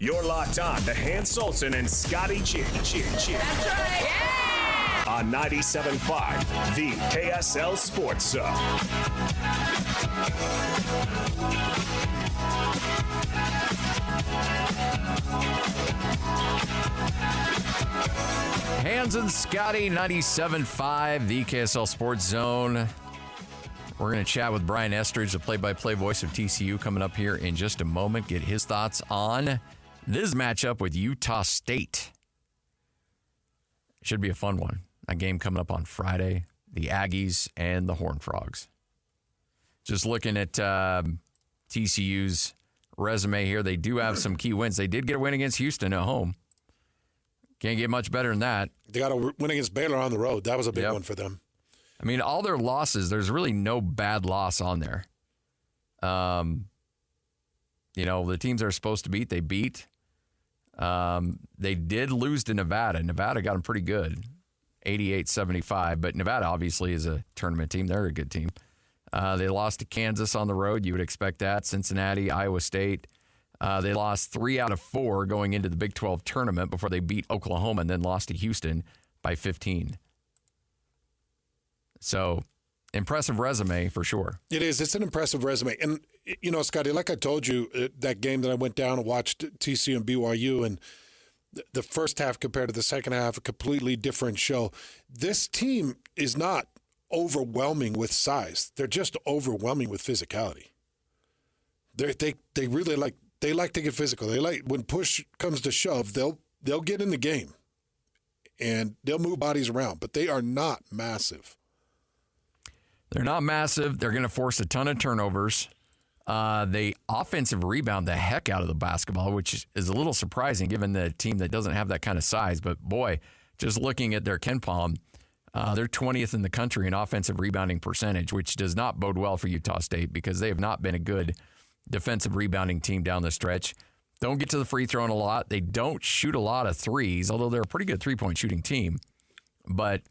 You're locked on to Hans Olsen and Scotty G. That's right. Yeah! On 97.5, the KSL Sports Zone. Hans and Scotty, 97.5, the KSL Sports Zone. We're going to chat with Brian Estridge, the play-by-play voice of TCU, coming up here in just a moment. Get his thoughts on this matchup with Utah State. Should be a fun one. A game coming up on Friday. The Aggies and the Horned Frogs. Just looking at TCU's resume here, they do have some key wins. They did get a win against Houston at home. Can't get much better than that. They got a win against Baylor on the road. That was a big one for them. I mean, all their losses, there's really no bad loss on there. You know, the teams they're supposed to beat, they beat. They did lose to Nevada. Nevada got them pretty good, 88-75. But Nevada obviously is a tournament team. They're a good team. They lost to Kansas on the road. You would expect that. Cincinnati, Iowa State. They lost 3 out of 4 going into the Big 12 tournament before they beat Oklahoma and then lost to Houston by 15. So, impressive resume for sure. It is. It's an impressive resume. And, you know, Scotty, like I told you, that game that I went down and watched TCU and BYU, and the first half compared to the second half, a completely different show. This team is not overwhelming with size. They're just overwhelming with physicality. They really like to get physical. They like, when push comes to shove, they'll get in the game and they'll move bodies around, but they are not massive. They're not massive. They're going to force a ton of turnovers. They offensive rebound the heck out of the basketball, which is a little surprising given the team that doesn't have that kind of size. But boy, just looking at their KenPom, they're 20th in the country in offensive rebounding percentage, which does not bode well for Utah State because they have not been a good defensive rebounding team down the stretch. Don't get to the free throw a lot. They don't shoot a lot of threes, although they're a pretty good three-point shooting team. But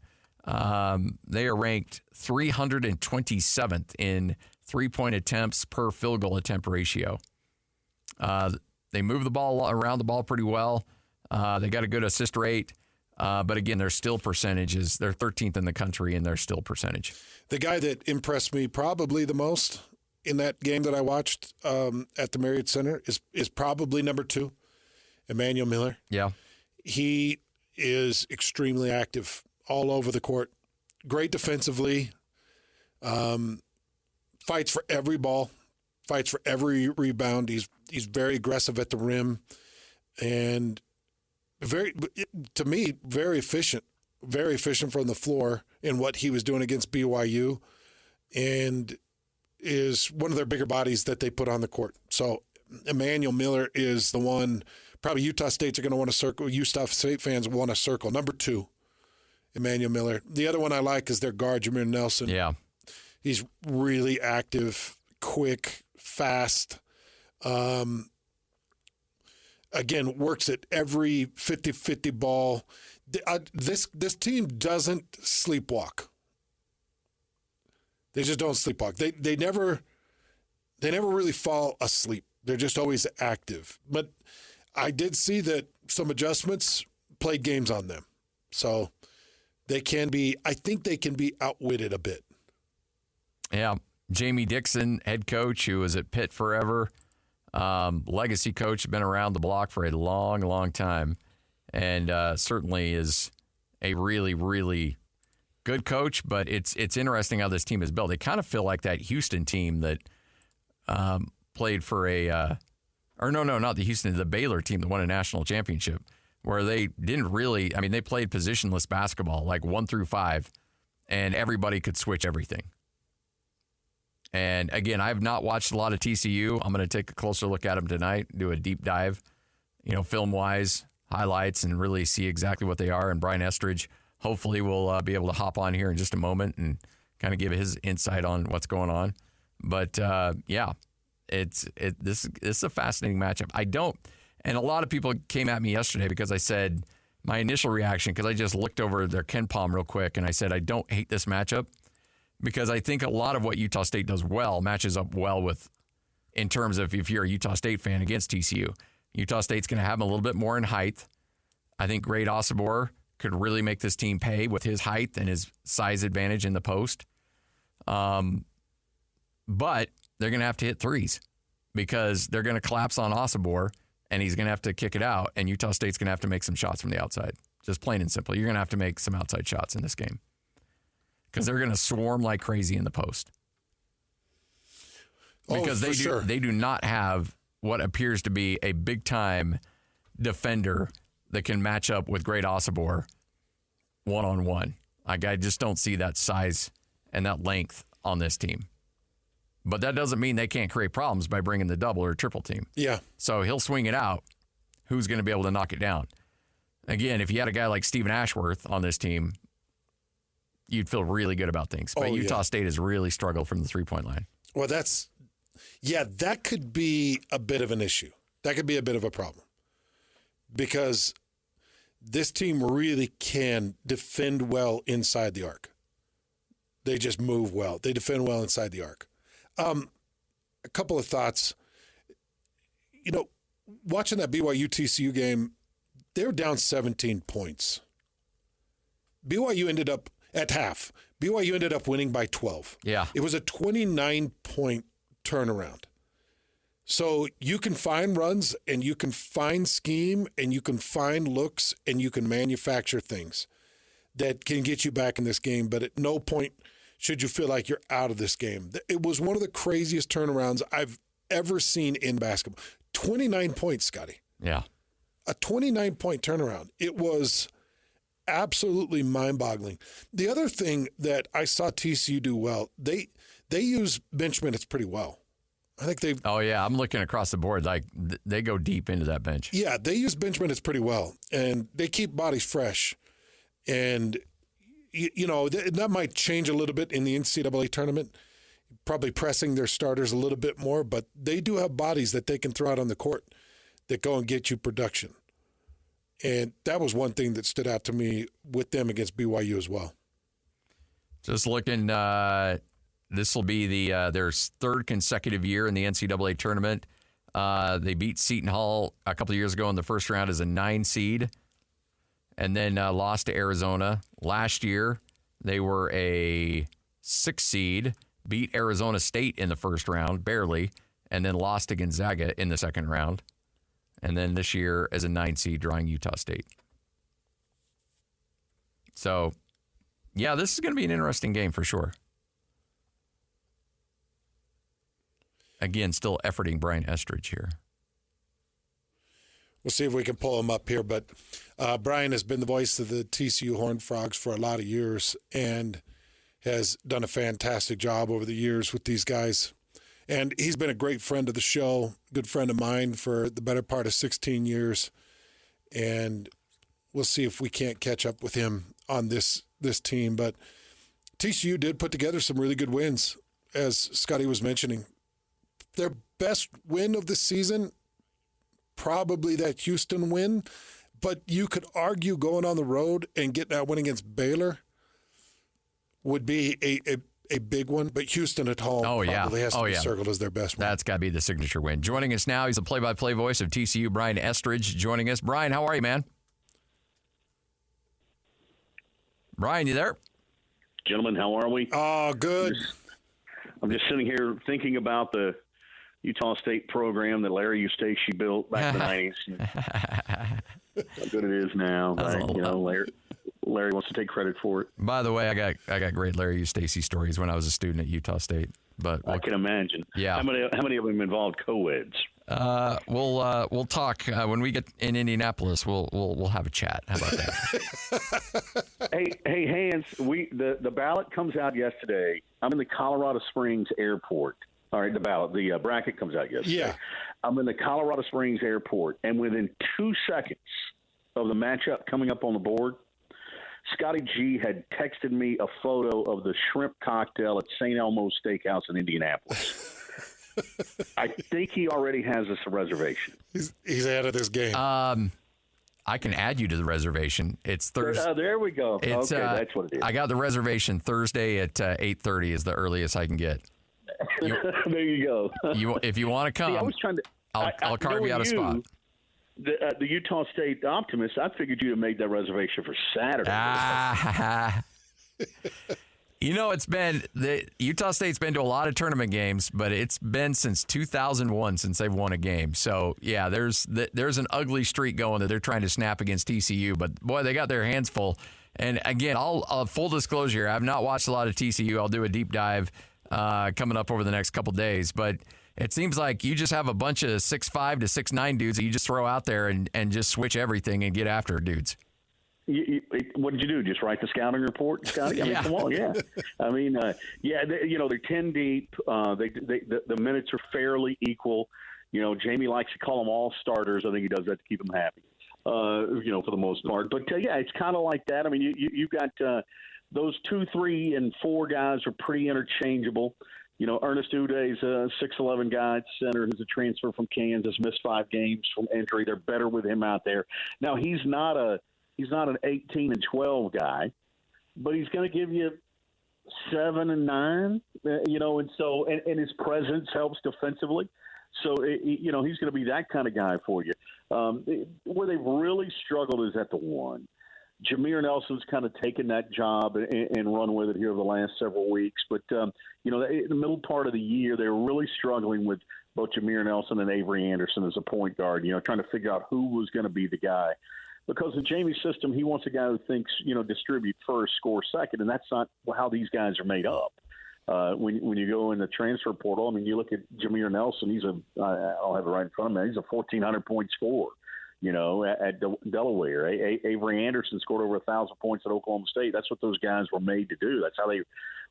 they are ranked 327th in three-point attempts per field goal attempt ratio. They move the ball around the ball pretty well. They got a good assist rate. But again, their steal percentages, they're 13th in the country in their steal percentage. The guy that impressed me probably the most in that game that I watched at the Marriott Center is probably number 2, Emmanuel Miller. Yeah. He is extremely active all over the court. Great defensively. Fights for every ball. Fights for every rebound. He's very aggressive at the rim. And to me, very efficient. Very efficient from the floor in what he was doing against BYU. And is one of their bigger bodies that they put on the court. So Emmanuel Miller is the one probably Utah State's are going to want to circle. Utah State fans want to circle. Number 2, Emmanuel Miller. The other one I like is their guard, Jameer Nelson. Yeah. He's really active, quick, fast. Again, works at every 50-50 ball. This team doesn't sleepwalk. They just don't sleepwalk. They never really fall asleep. They're just always active. But I did see that some adjustments played games on them. So I think they can be outwitted a bit. Yeah. Jamie Dixon, head coach, who was at Pitt forever. Legacy coach, been around the block for a long, long time. And certainly is a really, really good coach, but it's interesting how this team is built. They kind of feel like that Houston team that played for not the Baylor team that won a national championship, where they didn't really, they played positionless basketball, like 1 through 5, and everybody could switch everything. And again, I have not watched a lot of TCU. I'm going to take a closer look at them tonight, do a deep dive, film-wise, highlights, and really see exactly what they are. And Brian Estridge hopefully will be able to hop on here in just a moment and kind of give his insight on what's going on. But this is a fascinating matchup. And a lot of people came at me yesterday because I said my initial reaction, because I just looked over their KenPom real quick, and I said I don't hate this matchup because I think a lot of what Utah State does well matches up well with, in terms of if you're a Utah State fan against TCU. Utah State's going to have him a little bit more in height. I think Great Osobor could really make this team pay with his height and his size advantage in the post. But they're going to have to hit threes because they're going to collapse on Osobor, and he's going to have to kick it out, and Utah State's going to have to make some shots from the outside. Just plain and simple. You're going to have to make some outside shots in this game because they're going to swarm like crazy in the post. Because they do not have what appears to be a big-time defender that can match up with Great Osobor one-on-one. Like, I just don't see that size and that length on this team. But that doesn't mean they can't create problems by bringing the double or triple team. Yeah. So he'll swing it out. Who's going to be able to knock it down? Again, if you had a guy like Stephen Ashworth on this team, you'd feel really good about things. But Utah State has really struggled from the three-point line. Well, that could be a bit of an issue. That could be a bit of a problem because this team really can defend well inside the arc. They just move well. They defend well inside the arc. A couple of thoughts. You know, watching that BYU TCU game, they were down 17 points. BYU ended up at half. BYU ended up winning by 12. Yeah. It was a 29-point turnaround. So you can find runs and you can find scheme and you can find looks and you can manufacture things that can get you back in this game. But at no point should you feel like you're out of this game. It was one of the craziest turnarounds I've ever seen in basketball. 29 points, Scotty. Yeah. A 29-point turnaround. It was absolutely mind-boggling. The other thing that I saw TCU do well, they use bench minutes pretty well. I think they've... Oh, yeah. I'm looking across the board. Like, they go deep into that bench. Yeah, they use bench minutes pretty well, and they keep bodies fresh. And, you know, that might change a little bit in the NCAA tournament, probably pressing their starters a little bit more, but they do have bodies that they can throw out on the court that go and get you production. And that was one thing that stood out to me with them against BYU as well. Just looking, this will be their third consecutive year in the NCAA tournament. They beat Seton Hall a couple of years ago in the first round as a 9 seed and then lost to Arizona. Last year, they were a 6 seed, beat Arizona State in the first round, barely, and then lost to Gonzaga in the second round. And then this year as a 9 seed, drawing Utah State. So, yeah, this is going to be an interesting game for sure. Again, still efforting Brian Estridge here. We'll see if we can pull him up here. But Brian has been the voice of the TCU Horned Frogs for a lot of years and has done a fantastic job over the years with these guys. And he's been a great friend of the show, good friend of mine for the better part of 16 years. And we'll see if we can't catch up with him on this team. But TCU did put together some really good wins, as Scotty was mentioning. Their best win of the season, probably that Houston win. But you could argue going on the road and getting that win against Baylor would be a big one, but Houston at home probably has to be circled as their best one. That's got to be the signature win. Joining us now, he's the play-by-play voice of TCU, Brian Estridge, joining us. Brian, how are you, man? Brian, you there? Gentlemen, how are we? Oh, good. I'm just sitting here thinking about the Utah State program that Larry Eustace built back in the 90s. How good it is now. Larry wants to take credit for it. By the way, I got great Larry Eustace stories when I was a student at Utah State. But I can imagine. Yeah. How many of them involved co-eds? We'll talk when we get in Indianapolis. We'll have a chat. How about that? hey, Hans. The ballot comes out yesterday. I'm in the Colorado Springs airport. All right, the bracket comes out yesterday. Yeah. I'm in the Colorado Springs airport, and within 2 seconds of the matchup coming up on the board, Scotty G had texted me a photo of the shrimp cocktail at St. Elmo's Steakhouse in Indianapolis. I think he already has us a reservation. He's out of this game. I can add you to the reservation. It's Thursday. There we go. Okay, that's what it is. I got the reservation Thursday at 8:30 is the earliest I can get. There you go. If you want to come, See, I was trying to. I'll carve you out a spot. the Utah State Optimist, I figured you had made that reservation for Saturday. It's been Utah State's been to a lot of tournament games, but it's been since 2001 since they've won a game. So yeah, there's an ugly streak going that they're trying to snap against TCU. But boy, they got their hands full. And again, I'll full disclosure, I've not watched a lot of TCU. I'll do a deep dive coming up over the next couple days. But it seems like you just have a bunch of 6'5" to 6'9" dudes that you just throw out there and just switch everything and get after dudes. What did you do? Just write the scouting report, Scotty? I mean, come on, yeah. I mean, they're 10 deep. The minutes are fairly equal. Jamie likes to call them all starters. I think he does that to keep them happy. For the most part. But it's kind of like that. I mean, you've got those 2, 3, and 4 guys are pretty interchangeable. Ernest Uday's a 6'11" guy at center who's a transfer from Kansas, missed 5 games from injury. They're better with him out there. Now, he's not an 18 and 12 guy, but he's going to give you 7 and 9, and his presence helps defensively. So, he's going to be that kind of guy for you. Where they've really struggled is at the 1. Jameer Nelson's kind of taken that job and run with it here over the last several weeks. But, in the middle part of the year, they were really struggling with both Jameer Nelson and Avery Anderson as a point guard, trying to figure out who was going to be the guy. Because in Jamie's system, he wants a guy who thinks, distribute first, score second, and that's not how these guys are made up. When you go in the transfer portal, I mean, you look at Jameer Nelson, I'll have it right in front of me, he's a 1,400-point scorer, at Delaware. Avery Anderson scored over 1,000 points at Oklahoma State. That's what those guys were made to do. That's how they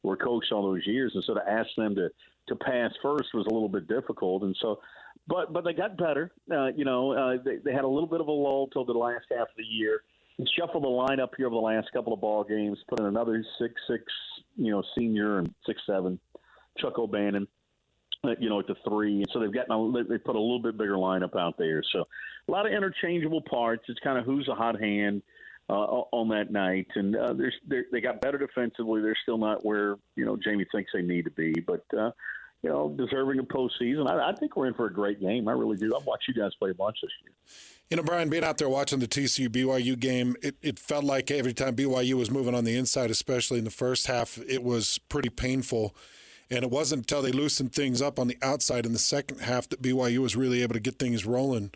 were coached all those years. And so to ask them to pass first was a little bit difficult. And so, but they got better. They had a little bit of a lull till the last half of the year. And shuffled the lineup here over the last couple of ball games, put in another 6'6", senior and 6'7", Chuck O'Bannon, at the 3. And so they put a little bit bigger lineup out there. So a lot of interchangeable parts. It's kind of who's a hot hand on that night. And they got better defensively. They're still not where, Jamie thinks they need to be. But, deserving of postseason. I think we're in for a great game. I really do. I've watched you guys play a bunch this year. Brian, being out there watching the TCU BYU game, it felt like every time BYU was moving on the inside, especially in the first half, it was pretty painful. And it wasn't until they loosened things up on the outside in the second half that BYU was really able to get things rolling.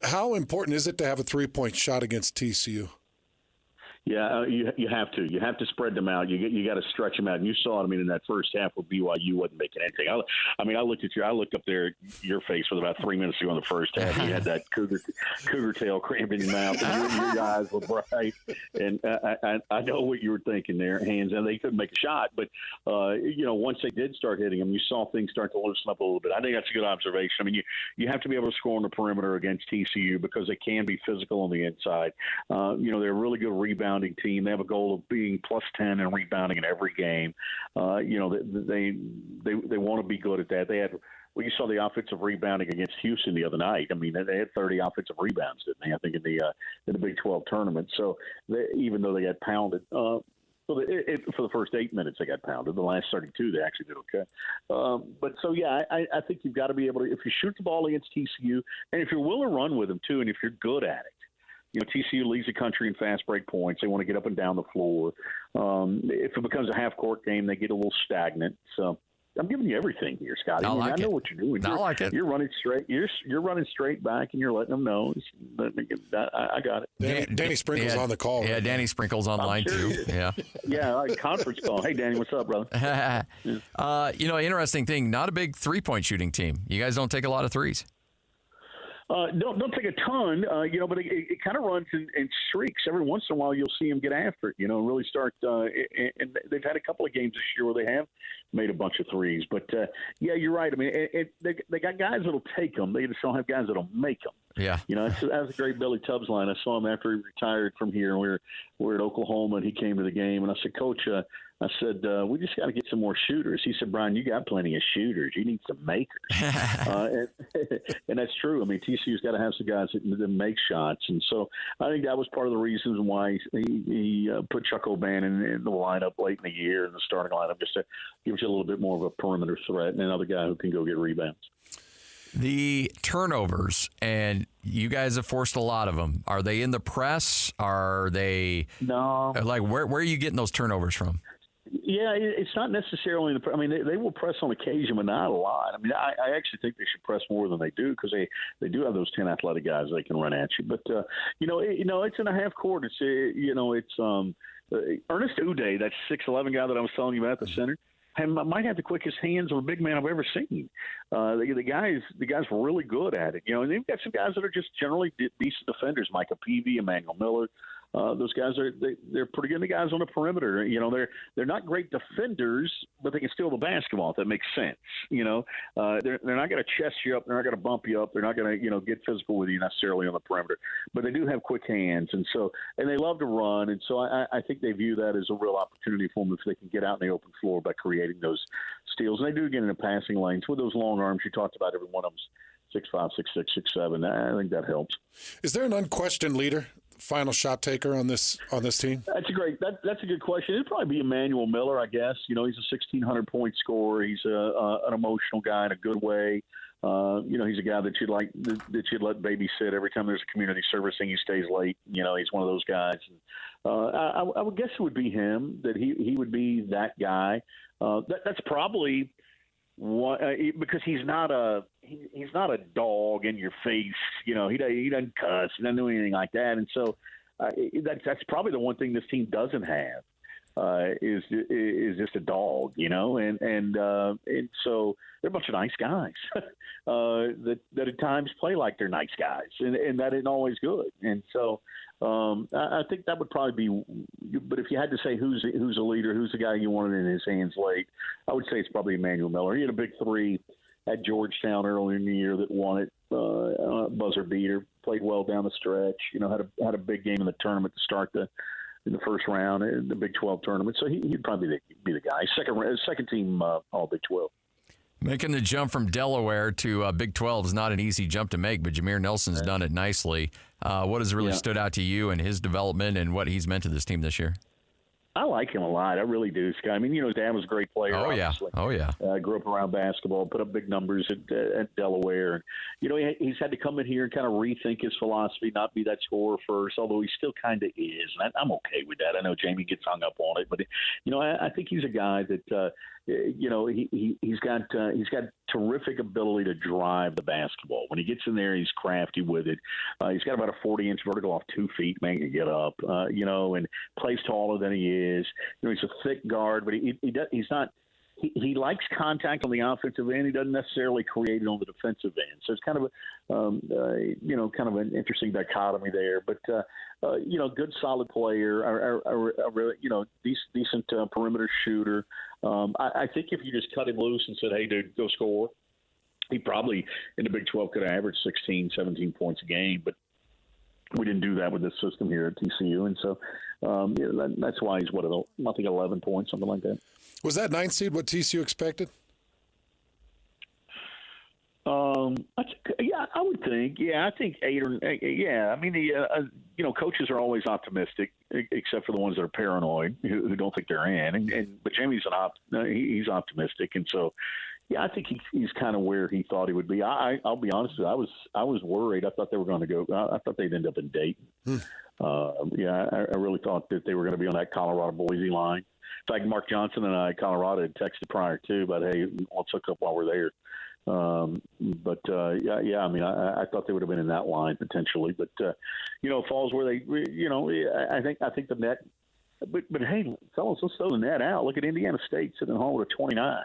How important is it to have a 3-point shot against TCU? Yeah, you have to. You have to spread them out. You got to stretch them out. And you saw it. I mean, in that first half where BYU wasn't making anything. I looked at you. I looked up there at your face for about 3 minutes ago in the first half. You had that cougar tail cramp in your mouth, and your eyes were bright. And I know what you were thinking there, hands. And they couldn't make a shot, but once they did start hitting them, you saw things start to loosen up a little bit. I think that's a good observation. I mean, you have to be able to score on the perimeter against TCU because they can be physical on the inside. They're a really good rebound team. They have a goal of being plus 10 and rebounding in every game. They want to be good at that. You saw the offensive rebounding against Houston the other night. I mean, they had 30 offensive rebounds, didn't they? I think in the Big 12 tournament. So even though they got pounded, for the first 8 minutes they got pounded. The last 32 they actually did okay. I think you've got to be able to, if you shoot the ball against TCU, and if you're willing to run with them too, and if you're good at it. TCU leads the country in fast break points. They want to get up and down the floor. If it becomes a half-court game, they get a little stagnant. So I'm giving you everything here, Scotty. I know what you're doing. I like it. You're running straight. You're running straight back, and you're letting them know. I got it. Danny Sprinkle's on the call. Yeah, Danny Sprinkle's on line too. Yeah. Yeah, conference call. Hey, Danny, what's up, brother? Interesting thing. Not a big 3-point shooting team. You guys don't take a lot of threes. Don't take a ton, but it kind of runs in streaks. Every once in a while, you'll see them get after it, really start. And they've had a couple of games this year where they have made a bunch of threes. But, you're right. I mean, they got guys that'll take them. They just don't have guys that'll make them. Yeah. That was a great Billy Tubbs line. I saw him after he retired from here. We were at Oklahoma, and he came to the game. And I said, Coach, I said, we just got to get some more shooters. He said, Brian, you got plenty of shooters. You need some makers. And that's true. I mean, TCU's got to have some guys that make shots. And so I think that was part of the reasons why he put Chuck O'Bannon in the lineup late in the year in the starting lineup, just to give you a little bit more of a perimeter threat and another guy who can go get rebounds. The turnovers, and you guys have forced a lot of them. Are they in the press? Are they No. like where are you getting those turnovers from? Yeah, it's not necessarily I mean, they will press on occasion, but not a lot. I mean, I actually think they should press more than they do because they do have those 10 athletic guys they can run at you. But it's in a half court. It's Ernest Uday, that 6'11" guy that I was telling you about, the center. Might have the quickest hands of a big man I've ever seen. The guy's really good at it, and they've got some guys that are just generally decent defenders. Micah Peavy, Emmanuel Miller. Those guys they're pretty good. The guys on the perimeter, they're not great defenders, but they can steal the basketball. If that makes sense, they're not going to chest you up. They're not going to bump you up. They're not going to get physical with you necessarily on the perimeter. But they do have quick hands, and they love to run. And so I think they view that as a real opportunity for them if they can get out in the open floor by creating those steals. And they do get into passing lanes with those long arms you talked about. Every one of them's 6'5", 6'6", 6'7". I think that helps. Is there an unquestioned leader? Final shot taker on this team? That's a good question. It'd probably be Emmanuel Miller, I guess. He's a 1,600-point scorer. He's an emotional guy in a good way. He's a guy that you'd let babysit every time there's a community service thing. He stays late. He's one of those guys. I would guess it would be him. That he would be that guy. That's probably what because he's not a dog in your face. He doesn't cuss. He doesn't do anything like that. And so that's probably the one thing this team doesn't have is just a dog. And so they're a bunch of nice guys that at times play like they're nice guys, and that isn't always good. And so I think that would probably be. But if you had to say who's a leader, who's the guy you wanted in his hands late, I would say it's probably Emmanuel Miller. He had a big three at Georgetown earlier in the year that won it, buzzer beater. Played well down the stretch. Had a big game in the tournament to start in the first round in the Big 12 tournament. So he'd probably be the guy. Second team All Big 12. Making the jump from Delaware to Big 12 is not an easy jump to make, but Jameer Nelson's done it nicely. What has really stood out to you and his development and what he's meant to this team this year? I like him a lot. I really do, Scott. I mean, his dad was a great player. Oh, obviously. Grew up around basketball, put up big numbers at Delaware. And, he's had to come in here and kind of rethink his philosophy, not be that scorer first, although he still kind of is. And I'm okay with that. I know Jamie gets hung up on it, but, I think he's a guy that, he's got terrific ability to drive the basketball. When he gets in there, he's crafty with it. He's got about a 40-inch vertical off 2 feet, making it get up, and plays taller than he is. He's a thick guard, but he's not. He likes contact on the offensive end. He doesn't necessarily create it on the defensive end. So it's kind of kind of an interesting dichotomy there. But good solid player. Really, decent perimeter shooter. I think if you just cut him loose and said, "Hey, dude, go score," he probably in the Big 12 could have averaged 16, 17 points a game. But we didn't do that with this system here at TCU, and so that's why he's I think 11 points, something like that. Was that 9th seed what TCU expected? I would think. Yeah, I think 8 or 8. Yeah, I mean, coaches are always optimistic, except for the ones that are paranoid who don't think they're in. But Jamie's he's optimistic, and so. Yeah, I think he's kind of where he thought he would be. I'll be honest with you, I was worried. I thought they were going to go. I thought they'd end up in Dayton. I really thought that they were going to be on that Colorado-Boise line. In fact, Mark Johnson and I, Colorado, had texted prior to, but hey, let's hook up while we're there. I mean, I thought they would have been in that line potentially, but falls where they, I think the net. But hey, fellas, let's throw the net out. Look at Indiana State sitting home with a 29.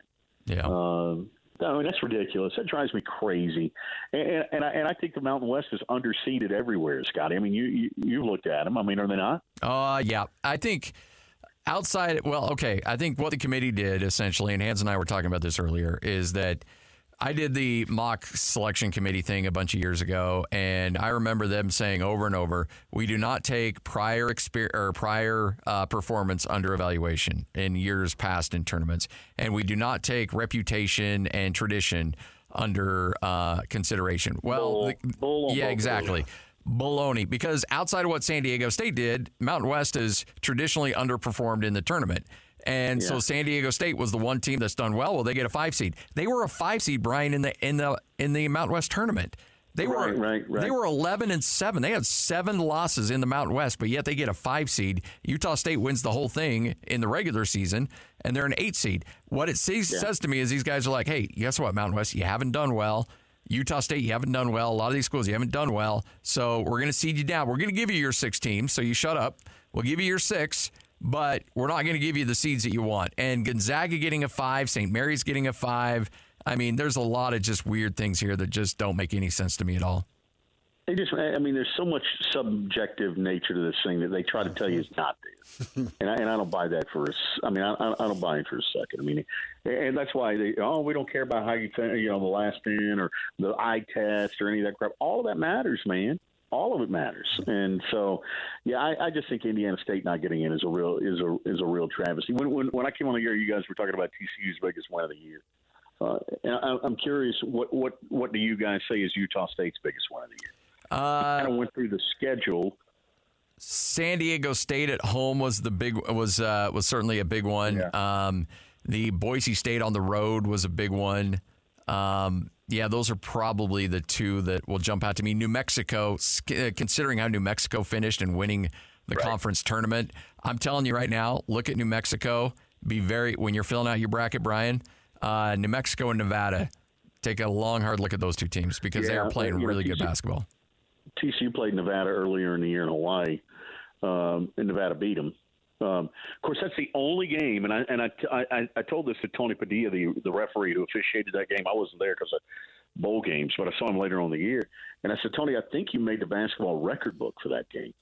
Yeah. I mean, that's ridiculous. That drives me crazy. And I think the Mountain West is underseeded everywhere, Scotty. I mean, you looked at them. I mean, are they not? Yeah. I think outside, I think what the committee did essentially, and Hans and I were talking about this earlier, is that I did the mock selection committee thing a bunch of years ago, and I remember them saying over and over, we do not take prior performance under evaluation in years past in tournaments, and we do not take reputation and tradition under consideration. Well, exactly. Baloney, because outside of what San Diego State did, Mountain West has traditionally underperformed in the tournament. And so San Diego State was the one team that's done well. Well, they get a 5 seed. They were a 5 seed, Brian, in the Mountain West tournament. They were They were 11-7. They had 7 losses in the Mountain West, but yet they get a 5 seed. Utah State wins the whole thing in the regular season, and they're an 8 seed. What it says to me is these guys are like, hey, guess what, Mountain West, you haven't done well. Utah State, you haven't done well. A lot of these schools, you haven't done well. So we're going to seed you down. We're going to give you your 6 teams, so you shut up. We'll give you your 6, but we're not going to give you the seeds that you want. And Gonzaga getting a 5, St. Mary's getting a 5. I mean, there's a lot of just weird things here that just don't make any sense to me at all. There's so much subjective nature to this thing that they try to tell you it's not there, and I don't buy that for us. I don't buy it for a second. I mean, and that's why we don't care about how you the last in or the eye test or any of that crap. All of that matters, man. All of it matters, and so I just think Indiana State not getting in is a real travesty. When I came on the air, you guys were talking about TCU's biggest win of the year. And I'm curious, what do you guys say is Utah State's biggest win of the year? I kind of went through the schedule. San Diego State at home was certainly a big one. Yeah. The Boise State on the road was a big one. Those are probably the 2 that will jump out to me. New Mexico, considering how New Mexico finished and winning the conference tournament, I'm telling you right now, look at New Mexico. When you're filling out your bracket, Brian, New Mexico and Nevada, take a long, hard look at those 2 teams because they are playing really good basketball. TCU played Nevada earlier in the year in Hawaii, and Nevada beat them. Of course, that's the only game, and I told this to Tony Padilla, the referee who officiated that game. I wasn't there because of bowl games, but I saw him later on in the year. And I said, Tony, I think you made the basketball record book for that game.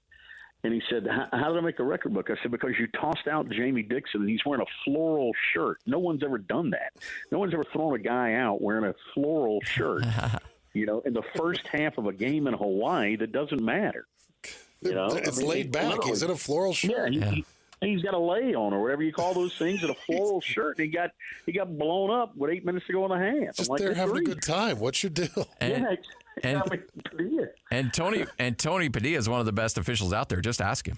And he said, how did I make the record book? I said, because you tossed out Jamie Dixon, and he's wearing a floral shirt. No one's ever done that. No one's ever thrown a guy out wearing a floral shirt, in the first half of a game in Hawaii that doesn't matter. It's laid back. He's in a floral shirt. Yeah, he's got a lay on or whatever you call those things in a floral shirt. And he got blown up with 8 minutes to go in the half. Just there having a good time. What's your deal? And Tony Padilla is one of the best officials out there. Just ask him.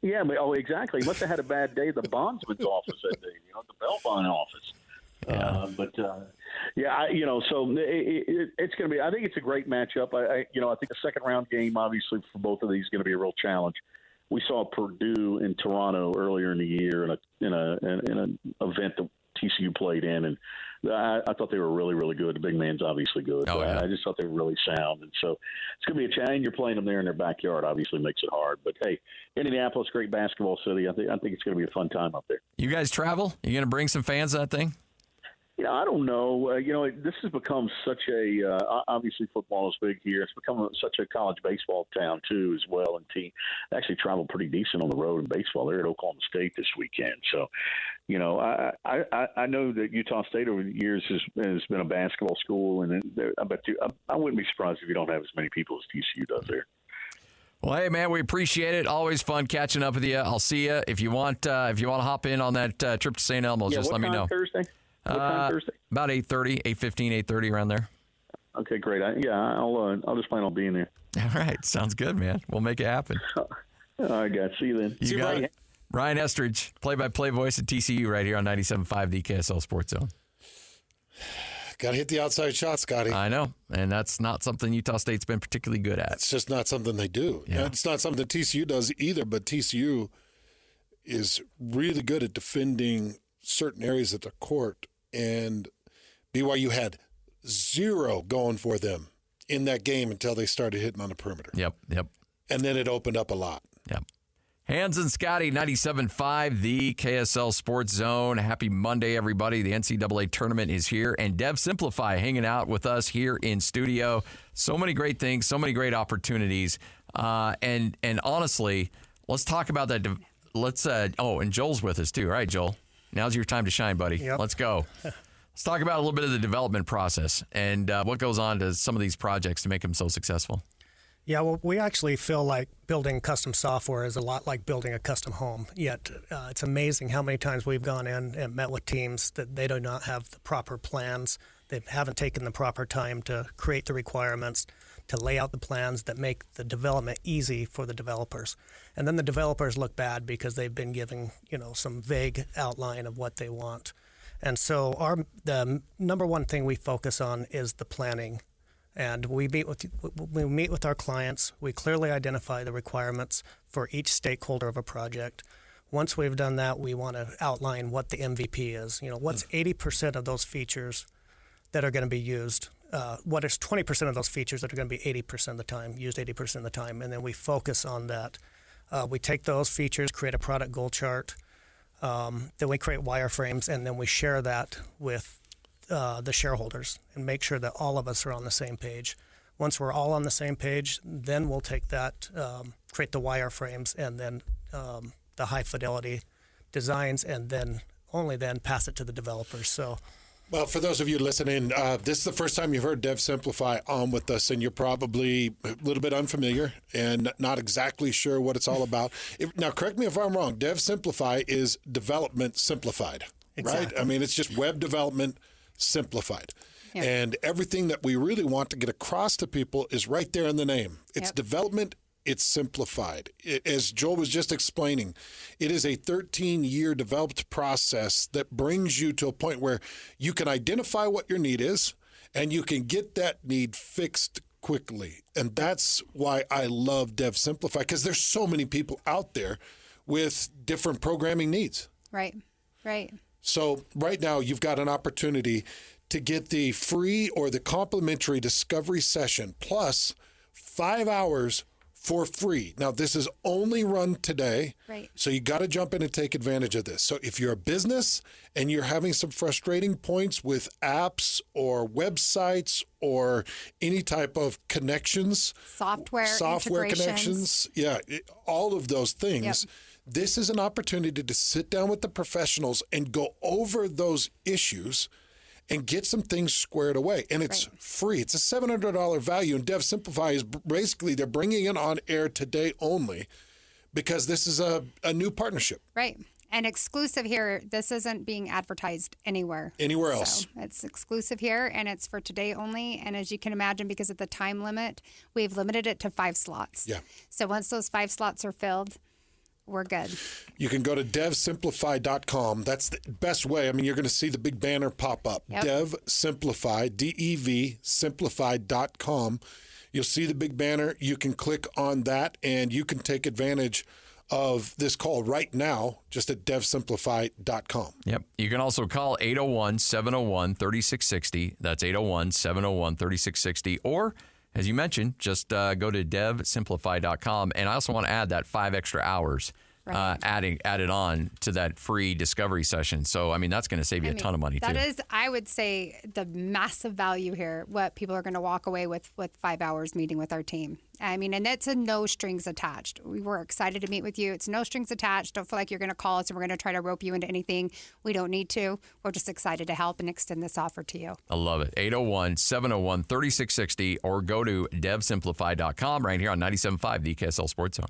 Yeah, but exactly. He must have had a bad day at the bondsman's office that day, the bail bond office. Yeah. So it's going to be. I think it's a great matchup. I think the second round game, obviously, for both of these, is going to be a real challenge. We saw Purdue in Toronto earlier in the year in an event that TCU played in, and I thought they were really, really good. The big man's obviously good. Oh, yeah. I just thought they were really sound, and so it's going to be a challenge. You're playing them there in their backyard, obviously makes it hard. But hey, Indianapolis, great basketball city. I think it's going to be a fun time up there. You guys travel? You going to bring some fans to that thing? I don't know. This has become such a obviously football is big here. It's become such a college baseball town too, as well. And team actually traveled pretty decent on the road in baseball. They're at Oklahoma State this weekend. So, I know that Utah State over the years has been a basketball school, and I bet you I wouldn't be surprised if you don't have as many people as TCU does there. Well, hey man, we appreciate it. Always fun catching up with you. I'll see you if you want to hop in on that trip to St. Elmo's. Just let me know. Thursday. What time Thursday? About 8:30, 8:15, 8:30 around there. Okay, great. I'll just plan on being there. All right, sounds good, man. We'll make it happen. All right, guys. See you then. You got it. Brian Estridge, play-by-play voice at TCU right here on 97.5, the KSL Sports Zone. Got to hit the outside shot, Scotty. I know, and that's not something Utah State's been particularly good at. It's just not something they do. Yeah. It's not something that TCU does either, but TCU is really good at defending certain areas of the court. And BYU had 0 going for them in that game until they started hitting on the perimeter. Yep. And then it opened up a lot. Yep. Hans and Scotty, 97.5, the KSL Sports Zone. Happy Monday, everybody. The NCAA tournament is here, and Dev Simplify hanging out with us here in studio. So many great things, so many great opportunities. And honestly, let's talk about that. And Joel's with us too. All right, Joel. Now's your time to shine, buddy. Yep. Let's go. Let's talk about a little bit of the development process and what goes on to some of these projects to make them so successful. Yeah, well, we actually feel like building custom software is a lot like building a custom home. Yet it's amazing how many times we've gone in and met with teams that they do not have the proper plans. They haven't taken the proper time to create the requirements to lay out the plans that make the development easy for the developers. And then the developers look bad because they've been given, some vague outline of what they want. And so the number one thing we focus on is the planning. And we meet with our clients. We clearly identify the requirements for each stakeholder of a project. Once we've done that, we want to outline what the MVP is. What's 80% of those features that are going to be used? What is 20% of those features that are going to be 80% of the time, used 80% of the time? And then we focus on that. We take those features, create a product goal chart. Then we create wireframes, and then we share that with the shareholders and make sure that all of us are on the same page. Once we're all on the same page, then we'll take that, create the wireframes, and then the high fidelity designs, and then only then pass it to the developers. So, well, for those of you listening, this is the first time you've heard Dev Simplify on with us, and you're probably a little bit unfamiliar and not exactly sure what it's all about. Now, correct me if I'm wrong. Dev Simplify is development simplified, exactly. Right? I mean, it's just web development simplified. Yep. And everything that we really want to get across to people is right there in the name. It's development. It's simplified. As Joel was just explaining, it is a 13-year developed process that brings you to a point where you can identify what your need is and you can get that need fixed quickly. And that's why I love Dev Simplify, because there's so many people out there with different programming needs. Right. So right now you've got an opportunity to get the free or the complimentary discovery session plus 5 hours for free. Now, this is only run today, right? So you got to jump in and take advantage of this. So if you're a business and you're having some frustrating points with apps or websites or any type of connections, software connections, all of those things, this is an opportunity to sit down with the professionals and go over those issues and get some things squared away. And it's free. It's a $700 value. And Dev Simplify is basically, they're bringing it on air today only because this is a new partnership. Right. And exclusive here. This isn't being advertised anywhere else. So it's exclusive here, and it's for today only. And as you can imagine, because of the time limit, we've limited it to 5 slots. Yeah. So once those 5 slots are filled, we're good. You can go to devsimplify.com. That's the best way. I mean, you're going to see the big banner pop up. Yep. Dev Simplify, DEV, simplify.com. You'll see the big banner. You can click on that, and you can take advantage of this call right now just at devsimplify.com. Yep. You can also call 801-701-3660. That's 801-701-3660. Or, as you mentioned, just go to devsimplify.com. And I also want to add that 5 extra hours added on to that free discovery session. So, I mean, that's going to save you a ton of money, too. That is, I would say, the massive value here, what people are going to walk away with 5 hours meeting with our team. I mean, and that's a no strings attached. We were excited to meet with you. It's no strings attached. Don't feel like you're going to call us and we're going to try to rope you into anything. We don't need to. We're just excited to help and extend this offer to you. I love it. 801-701-3660 or go to devsimplify.com right here on 97.5, the KSL Sports Zone.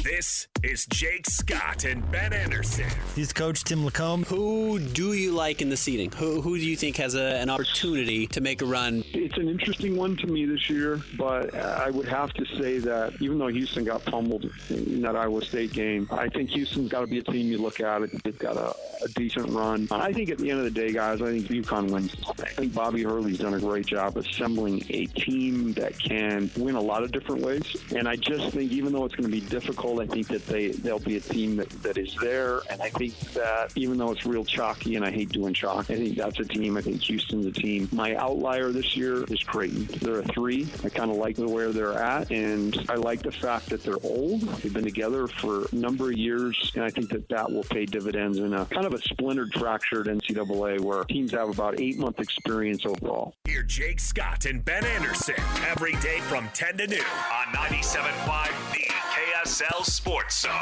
This is Jake Scott and Ben Anderson. He's Coach Tim Lacombe. Who do you like in the seating? Who do you think has an opportunity to make a run? It's an interesting one to me this year, but I would have to say that even though Houston got pummeled in that Iowa State game, I think Houston's got to be a team you look at. They've got a decent run. I think at the end of the day, guys, I think UConn wins this thing. I think Bobby Hurley's done a great job assembling a team that can win a lot of different ways. And I just think even though it's going to be difficult, I think that they'll be a team that is there. And I think that even though it's real chalky, and I hate doing chalk, I think that's a team. I think Houston's a team. My outlier this year is Creighton. They're a 3. I kind of like where they're at, and I like the fact that they're old. They've been together for a number of years, and I think that will pay dividends in a kind of a splintered, fractured NCAA where teams have about 8-month experience overall. Hear Jake Scott and Ben Anderson every day from 10 to noon on 97.5 The KSL Sports Zone.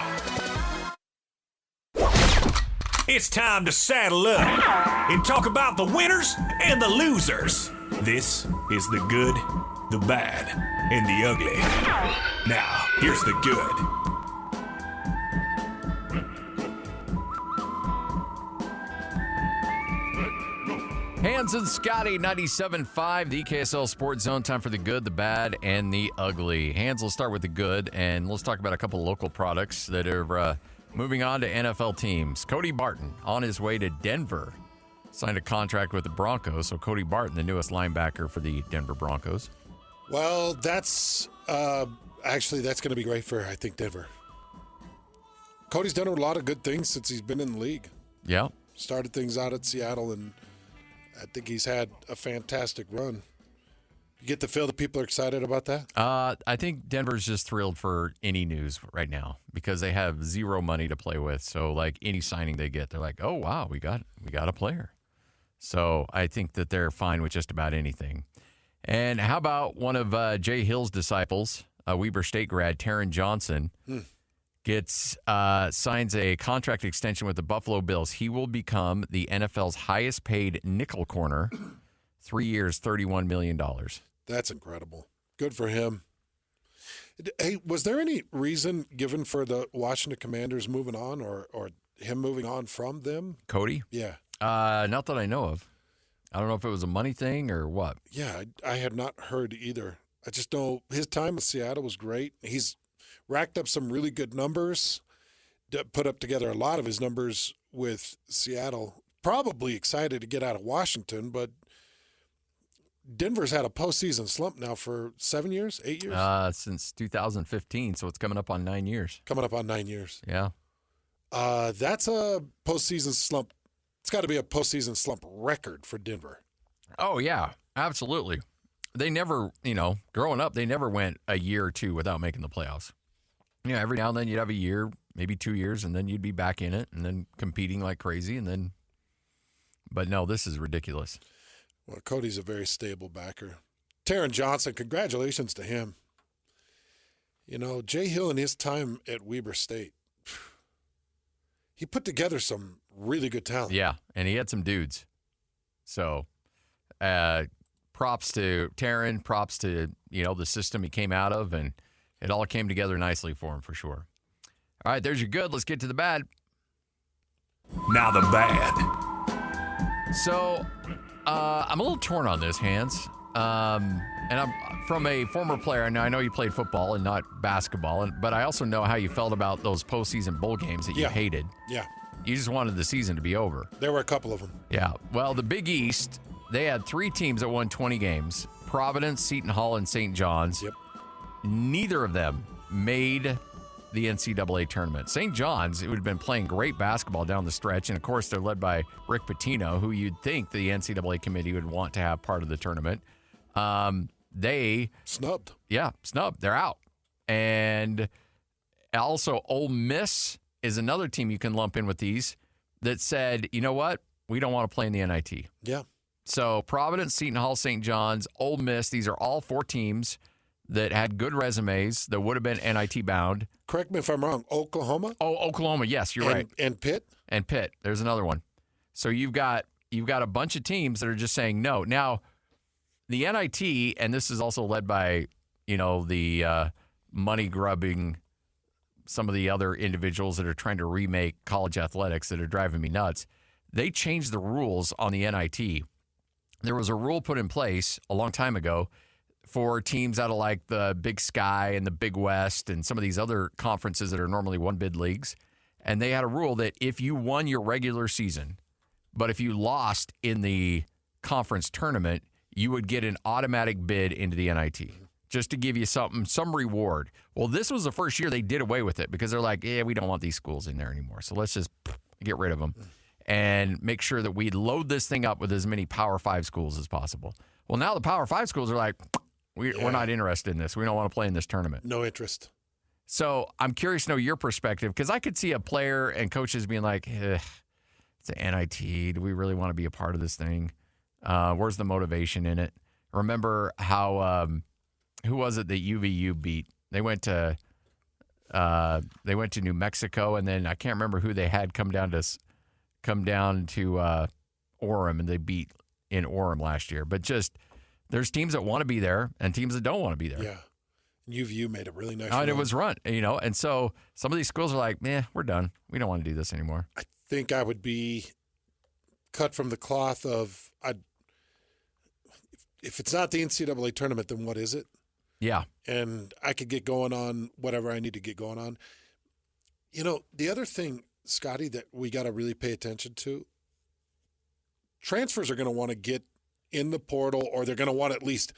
It's time to saddle up and talk about the winners and the losers. This is the good, the bad, and the ugly. Now, here's the good. Hans and Scotty, 97.5, the KSL Sports Zone. Time for the good, the bad, and the ugly. Hans, will start with the good, and let's talk about a couple of local products that are moving on to NFL teams. Cody Barton, on his way to Denver, signed a contract with the Broncos. So Cody Barton, the newest linebacker for the Denver Broncos. Well, that's actually that's going to be great for, I think, Denver. Cody's done a lot of good things since he's been in the league. Yeah. Started things out at Seattle, and I think he's had a fantastic run. You get the feel that people are excited about that? I think Denver's just thrilled for any news right now because they have zero money to play with. So, like, any signing they get, they're like, oh, wow, we got a player. So I think that they're fine with just about anything. And how about one of Jay Hill's disciples, Weber State grad, Taron Johnson, signs a contract extension with the Buffalo Bills. He will become the NFL's highest paid nickel corner, 3 years, $31 million. That's incredible. Good for him. Hey, was there any reason given for the Washington Commanders moving on or him moving on from them? Cody? Yeah. Not that I know of. I don't know if it was a money thing or what. Yeah, I had not heard either. I just know his time with Seattle was great. He's racked up some really good numbers, put up together a lot of his numbers with Seattle. Probably excited to get out of Washington, but Denver's had a postseason slump now for 7 years, 8 years? Since 2015, so it's coming up on 9 years. Coming up on 9 years. Yeah. That's a postseason slump. It's got to be a postseason slump record for Denver. Oh, yeah, absolutely. They never, growing up, they never went a year or two without making the playoffs. Every now and then you'd have a year, maybe 2 years, and then you'd be back in it and then competing like crazy. But no, this is ridiculous. Well, Cody's a very stable backer. Taron Johnson, congratulations to him. Jay Hill in his time at Weber State, he put together some really good talent. Yeah, and he had some dudes. So props to Taron, props to, the system he came out of, and it all came together nicely for him for sure. All right, there's your good. Let's get to the bad. Now the bad. So I'm a little torn on this, Hans. And I'm from a former player. Now, I know you played football and not basketball, but I also know how you felt about those postseason bowl games that you hated. Yeah. You just wanted the season to be over. There were a couple of them. Yeah. Well, the Big East, they had 3 teams that won 20 games: Providence, Seton Hall, and St. John's. Yep. Neither of them made the NCAA tournament. St. John's, it would have been playing great basketball down the stretch, and of course they're led by Rick Pitino, who you'd think the NCAA committee would want to have part of the tournament. They snubbed. Yeah, snubbed. They're out. And also Ole Miss is another team you can lump in with these that said, you know what? We don't want to play in the NIT. Yeah. So Providence, Seton Hall, St. John's, Ole Miss, these are all 4 teams that had good resumes that would have been NIT bound. Correct me if I'm wrong. Oklahoma? Oh, Oklahoma. Yes, you're right. And Pitt? And Pitt. There's another one. So you've got a bunch of teams that are just saying no. Now, the NIT, and this is also led by, the money grubbing, some of the other individuals that are trying to remake college athletics that are driving me nuts. They changed the rules on the NIT. There was a rule put in place a long time ago for teams out of like the Big Sky and the Big West and some of these other conferences that are normally one-bid leagues. And they had a rule that if you won your regular season, but if you lost in the conference tournament, you would get an automatic bid into the NIT just to give you some reward. Well, this was the first year they did away with it because they're like, we don't want these schools in there anymore. So let's just get rid of them and make sure that we load this thing up with as many Power 5 schools as possible. Well, now the Power 5 schools are like, we're not interested in this. We don't want to play in this tournament. No interest. So I'm curious to know your perspective because I could see a player and coaches being like, it's an NIT. Do we really want to be a part of this thing? Where's the motivation in it? Remember how who was it that UVU beat? They went to New Mexico, and then I can't remember who they had come down to Orem, and they beat in Orem last year. But just there's teams that want to be there and teams that don't want to be there. Yeah. UVU made a really nice run. It was run, and so some of these schools are like, we're done. We don't want to do this anymore. I think I would be cut from the cloth of if it's not the NCAA tournament, then what is it? Yeah. And I could get going on whatever I need to get going on. You know, the other thing, Scotty, that we got to really pay attention to, transfers are going to want to get in the portal, or they're going to want to at least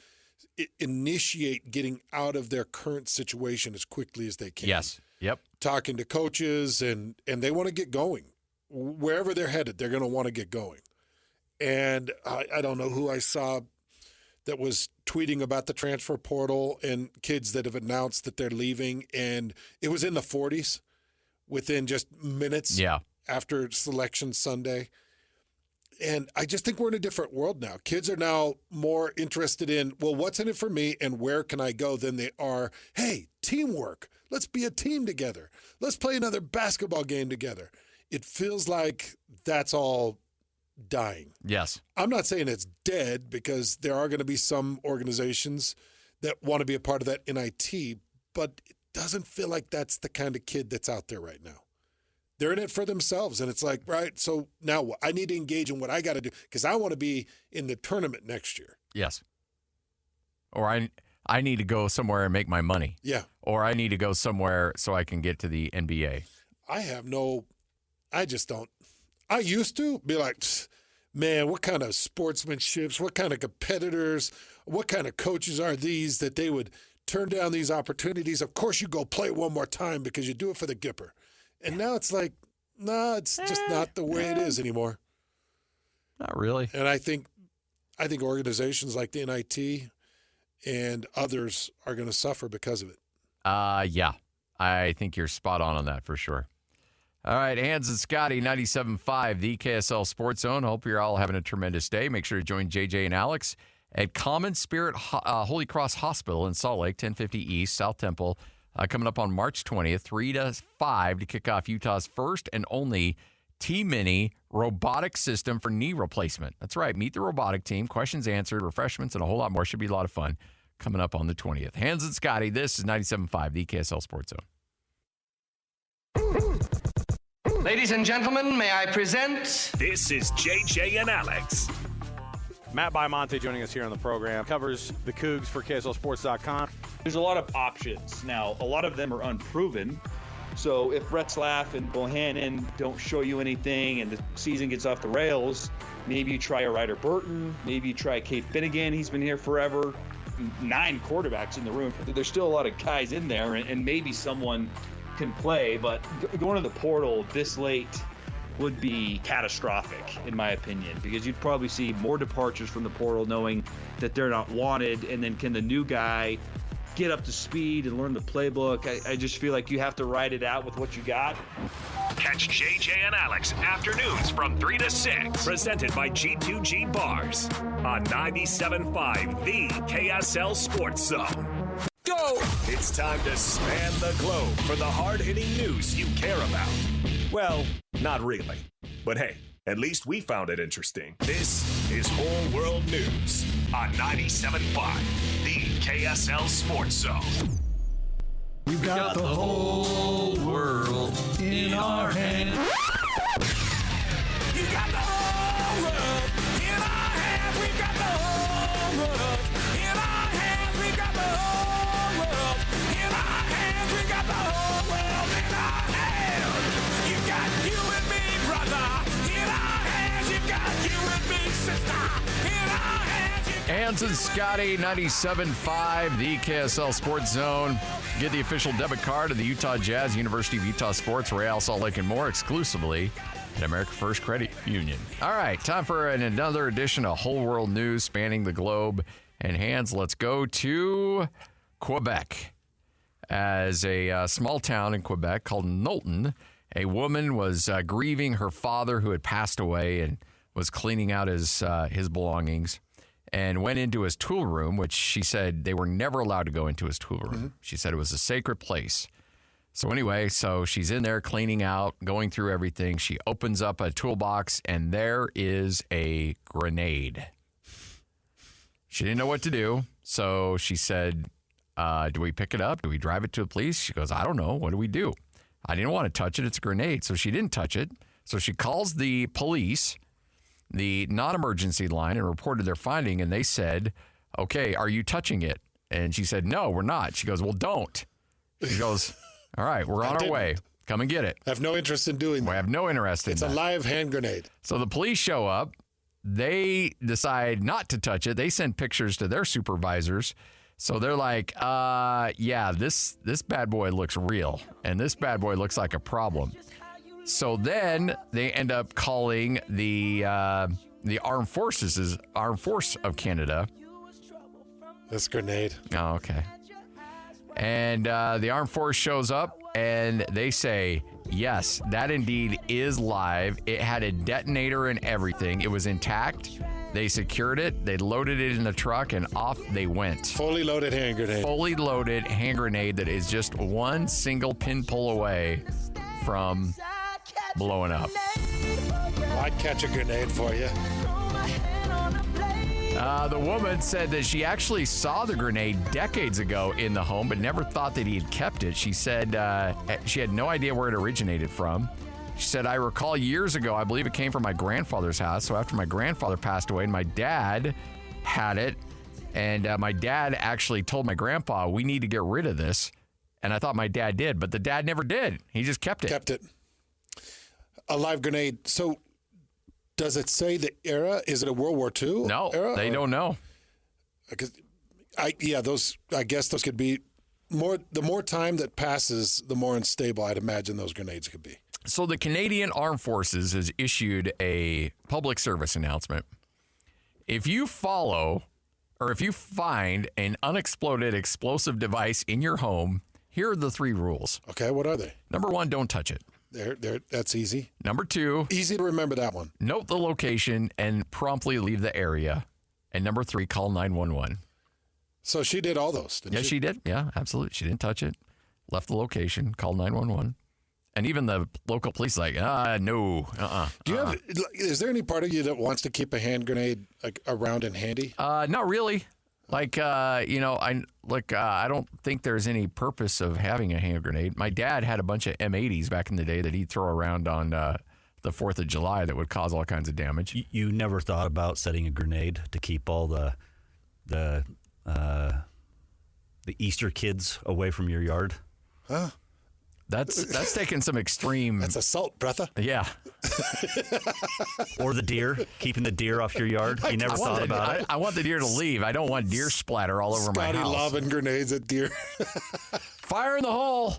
initiate getting out of their current situation as quickly as they can. Yes. Yep. Talking to coaches, and they want to get going. Wherever they're headed, they're going to want to get going. And I don't know who I saw that was tweeting about the transfer portal and kids that have announced that they're leaving, and it was in the 40s within just minutes after Selection Sunday. And I just think we're in a different world now. Kids are now more interested in, well, what's in it for me and where can I go, than they are, hey, teamwork. Let's be a team together. Let's play another basketball game together. It feels like that's all dying. Yes. I'm not saying it's dead, because there are going to be some organizations that want to be a part of that NIT, but it doesn't feel like that's the kind of kid that's out there right now. They're in it for themselves, and it's like, right, so now what? I need to engage in what I got to do, because I want to be in the tournament next year. Yes. Or I need to go somewhere and make my money. Yeah. Or I need to go somewhere so I can get to the NBA. I just don't. I used to be like, man, what kind of sportsmanships, what kind of competitors, what kind of coaches are these that they would turn down these opportunities? Of course you go play one more time because you do it for the Gipper. And now it's like, no, it's just not the way it is anymore. Not really. And I think organizations like the NIT and others are going to suffer because of it. Yeah. I think you're spot on that for sure. All right, Hans and Scotty, 97.5, the KSL Sports Zone. Hope you're all having a tremendous day. Make sure to join JJ and Alex at Common Spirit Holy Cross Hospital in Salt Lake, 1050 East, South Temple, coming up on March 20th, 3 to 5 to kick off Utah's first and only T-Mini robotic system for knee replacement. That's right. Meet the robotic team, questions answered, refreshments, and a whole lot more. Should be a lot of fun coming up on the 20th. Hans and Scotty, this is 97.5, the KSL Sports Zone. Ladies and gentlemen, may I present... This is JJ and Alex. Matt Baimonte joining us here on the program. Covers the Cougs for KSLSports.com. There's a lot of options. Now, a lot of them are unproven. So if Retzlaff and Bohannon don't show you anything and the season gets off the rails, maybe you try a Ryder Burton. Maybe you try Kate Finnegan. He's been here forever. 9 quarterbacks in the room. There's still a lot of guys in there, and maybe someone can play, but going to the portal this late would be catastrophic in my opinion, because you'd probably see more departures from the portal knowing that they're not wanted, and then can the new guy get up to speed and learn the playbook? I just feel like you have to ride it out with what you got. Catch JJ and Alex afternoons from 3 to 6. Presented by G2G Bars on 97.5, the KSL Sports Zone. Go! It's time to span the globe for the hard-hitting news you care about. Well, not really. But hey, at least we found it interesting. This is Whole World News on 97.5, the KSL Sports Zone. We've got the whole world in our hands. You got the whole world in our hands. We've got the whole world in our hands. We've got the whole world in our hands. We've got the whole world in our hands. You've got you and me, brother, in our hands. You've got you and me, sister, in our hands. Hans and Scotty, 97.5, the KSL Sports Zone. Get the official debit card of the Utah Jazz, University of Utah Sports, Real Salt Lake, and more exclusively at America First Credit Union. All right, time for another edition of Whole World News spanning the globe. And Hans, let's go to Quebec. As a small town in Quebec called Knowlton, a woman was grieving her father who had passed away and was cleaning out his belongings, and went into his tool room, which she said they were never allowed to go into his tool room. Mm-hmm. She said it was a sacred place. So anyway, so she's in there cleaning out, going through everything. She opens up a toolbox, and there is a grenade. She didn't know what to do, so she said, do we pick it up? Do we drive it to the police? She goes, I don't know. What do we do? I didn't want to touch it. It's a grenade. So she didn't touch it. So she calls the police. the non-emergency line and reported their finding, and they said, okay, are you touching it? And she said, no, we're not. She goes, well, don't. She goes, all right, we're on our way. Come and get it. I have no interest in doing that. We have no interest in It's that. a live hand grenade. So the police show up. They decide not to touch it. They send pictures to their supervisors. So they're like, yeah, this bad boy looks real, and this bad boy looks like a problem. So then they end up calling the Armed Force of Canada. This grenade. Oh, okay. And the Armed Force shows up, and they say, yes, that indeed is live. It had a detonator and everything. It was intact. They secured it. They loaded it in the truck, and off they went. Fully loaded hand grenade. Fully loaded hand grenade that is just one single pin pull away from blowing up. I'd catch a grenade for you. The woman said that she actually saw the grenade decades ago in the home, but never thought that he had kept it. She said she had no idea where it originated from. She said, I recall years ago, I believe it came from my grandfather's house. So after my grandfather passed away, my dad had it. And my dad actually told my grandpa, we need to get rid of this. And I thought my dad did, but the dad never did. He just kept it. Kept it. A live grenade. So does it say the era? Is it a World War II No, era? they don't know. I guess those could be more. The more time that passes, the more unstable I'd imagine those grenades could be. So the Canadian Armed Forces has issued a public service announcement. If you follow or if you find an unexploded explosive device in your home, here are the 3 rules. Okay, what are they? Number 1, don't touch it. That's easy. Number 2, easy to remember that one. Note the location and promptly leave the area. And number 3, call 911. So she did all those, didn't she? Yes, she did. Yeah, absolutely. She didn't touch it. Left the location, called 911. And even the local police like, no, Do you have? Is there any part of you that wants to keep a hand grenade around and handy? Not really. I don't think there's any purpose of having a hand grenade. My dad had a bunch of M80s back in the day that he'd throw around on the 4th of July that would cause all kinds of damage. You never thought about setting a grenade to keep all the Easter kids away from your yard? Huh? That's taking some extreme. That's assault, brother. Yeah. Or the deer, keeping the deer off your yard. You never thought about it. I want the deer to leave. I don't want deer splatter all over my house. Scotty lobbing grenades at deer. Fire in the hole.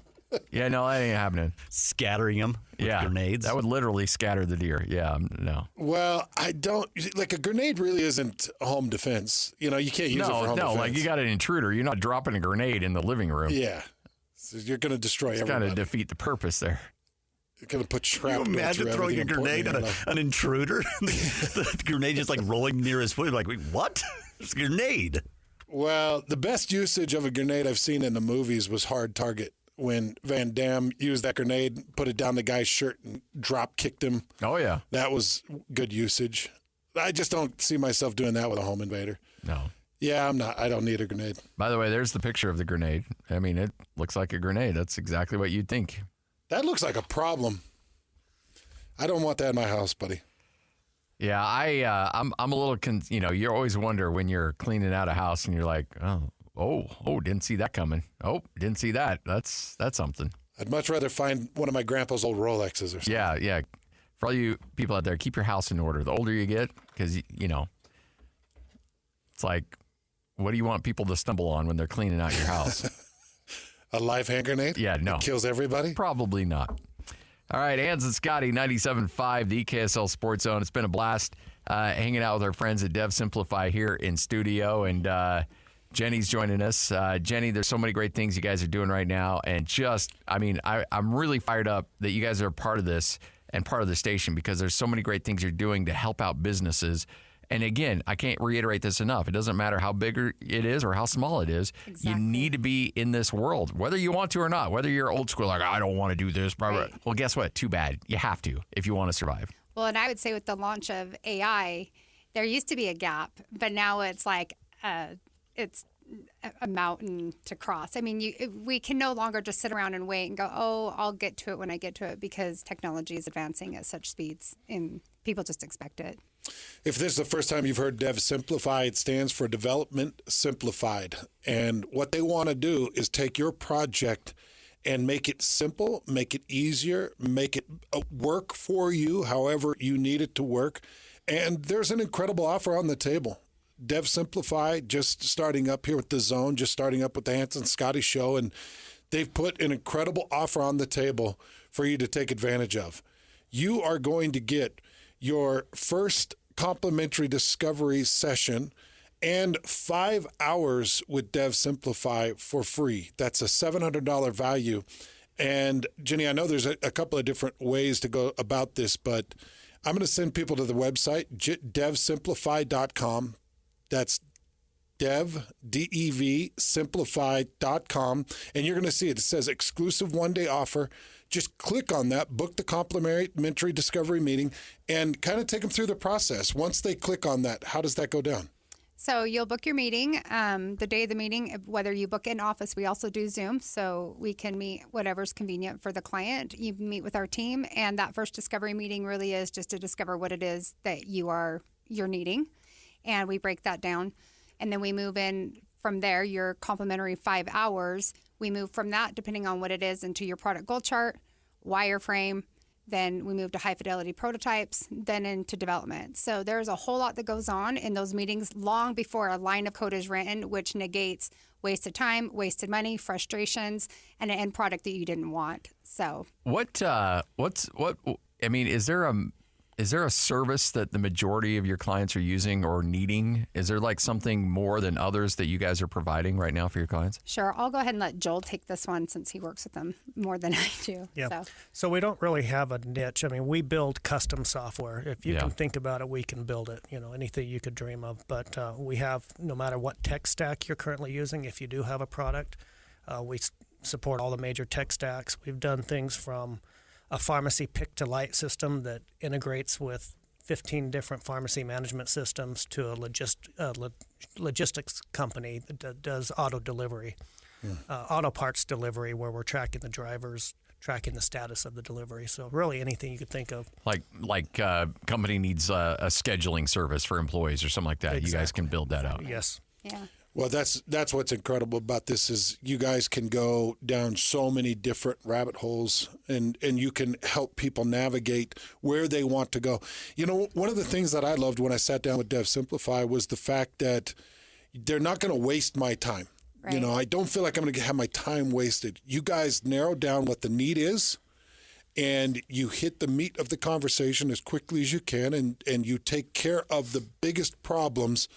Yeah, no, that ain't happening. Scattering them with grenades. That would literally scatter the deer. Yeah, no. Well, I don't like a grenade. Really isn't home defense. You can't use it for home defense. Like you got an intruder. You're not dropping a grenade in the living room. Yeah. So you're going to destroy everything. Kind of defeat the purpose there. You're going to put shrapnel. Can you imagine throwing a grenade at an intruder? The grenade just like rolling near his foot. Like, wait, what? It's a grenade. Well, the best usage of a grenade I've seen in the movies was Hard Target, when Van Damme used that grenade, put it down the guy's shirt, and drop kicked him. Oh, yeah. That was good usage. I just don't see myself doing that with a home invader. No. Yeah, I don't need a grenade. By the way, there's the picture of the grenade. I mean, it looks like a grenade. That's exactly what you'd think. That looks like a problem. I don't want that in my house, buddy. Yeah, I'm a little, you always wonder when you're cleaning out a house and you're like, oh, didn't see that coming. Oh, didn't see that. That's something. I'd much rather find one of my grandpa's old Rolexes or something. Yeah. For all you people out there, keep your house in order. The older you get, because, it's like, what do you want people to stumble on when they're cleaning out your house? A live hand grenade? Yeah, no. It kills everybody? Probably not. All right, Hans and Scotty, 97.5, the KSL Sports Zone. It's been a blast hanging out with our friends at Dev Simplify here in studio, and Jenny's joining us. Jenny, there's so many great things you guys are doing right now, and I'm really fired up that you guys are part of this and part of the station because there's so many great things you're doing to help out businesses. And again, I can't reiterate this enough. It doesn't matter how big it is or how small it is. Exactly. You need to be in this world, whether you want to or not. Whether you're old school, like, I don't want to do this. Right. Well, guess what? Too bad. You have to if you want to survive. Well, and I would say with the launch of AI, there used to be a gap, but now it's like it's a mountain to cross. I mean, we can no longer just sit around and wait and go, oh, I'll get to it when I get to it, because technology is advancing at such speeds and people just expect it. If this is the first time you've heard Dev Simplify, it stands for Development Simplified. And what they want to do is take your project and make it simple, make it easier, make it work for you however you need it to work. And there's an incredible offer on the table. Dev Simplify, just starting up here with The Zone, just starting up with the Hans and Scotty Show, and they've put an incredible offer on the table for you to take advantage of. You are going to get your first complimentary discovery session and 5 hours with Dev Simplify for free. That's a $700 value. And Jenny, I know there's a couple of different ways to go about this, but I'm going to send people to the website, devsimplify.com. That's DEV, simplify.com. And you're going to see it. It says exclusive one-day offer. Just click on that, book the complimentary discovery meeting, and kind of take them through the process. Once they click on that, how does that go down? So you'll book your meeting the day of the meeting, whether you book in office. We also do Zoom, so we can meet whatever's convenient for the client. You meet with our team, and that first discovery meeting really is just to discover what it is that you're needing, and we break that down. And then we move in from there, your complimentary 5 hours. We move from that, depending on what it is, into your product goal chart, wireframe. Then we move to high fidelity prototypes, then into development. So there's a whole lot that goes on in those meetings long before a line of code is written, which negates wasted time, wasted money, frustrations, and an end product that you didn't want. So is there a service that the majority of your clients are using or needing? Is there like something more than others that you guys are providing right now for your clients? Sure. I'll go ahead and let Joel take this one since he works with them more than I do. Yeah. So we don't really have a niche. I mean, we build custom software. If you can think about it, we can build it. Anything you could dream of. But we have, no matter what tech stack you're currently using, if you do have a product, we support all the major tech stacks. We've done things from a pharmacy pick-to-light system that integrates with 15 different pharmacy management systems to a logistics company that does auto delivery, auto parts delivery, where we're tracking the drivers, tracking the status of the delivery. So really anything you could think of. Like company needs a scheduling service for employees or something like that. Exactly. You guys can build that out. Yes. Yeah. Well, that's what's incredible about this is you guys can go down so many different rabbit holes and you can help people navigate where they want to go. One of the things that I loved when I sat down with Dev Simplify was the fact that they're not going to waste my time. Right. I don't feel like I'm going to have my time wasted. You guys narrow down what the need is, and you hit the meat of the conversation as quickly as you can, and you take care of the biggest problems.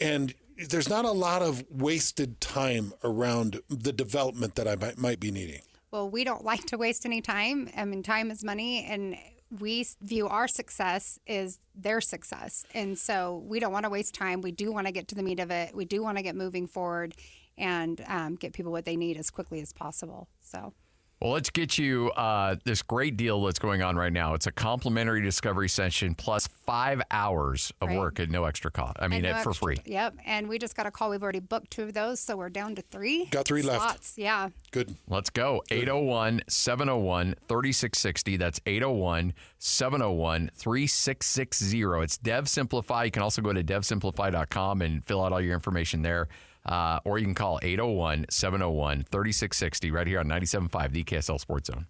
And there's not a lot of wasted time around the development that I might be needing. Well, we don't like to waste any time. I mean, time is money, and we view our success as their success. And so we don't want to waste time. We do want to get to the meat of it. We do want to get moving forward and get people what they need as quickly as possible. So. Well, let's get you this great deal that's going on right now. It's a complimentary discovery session plus 5 hours of work at no extra cost. I mean, for free. Yep. And we just got a call. We've already booked 2 of those, so we're down to 3. Got 3 slots left. Yeah. Good. Let's go. 801-701-3660. That's 801-701-3660. It's Dev Simplify. You can also go to devsimplify.com and fill out all your information there. Or you can call 801-701-3660 right here on 97.5, the KSL Sports Zone.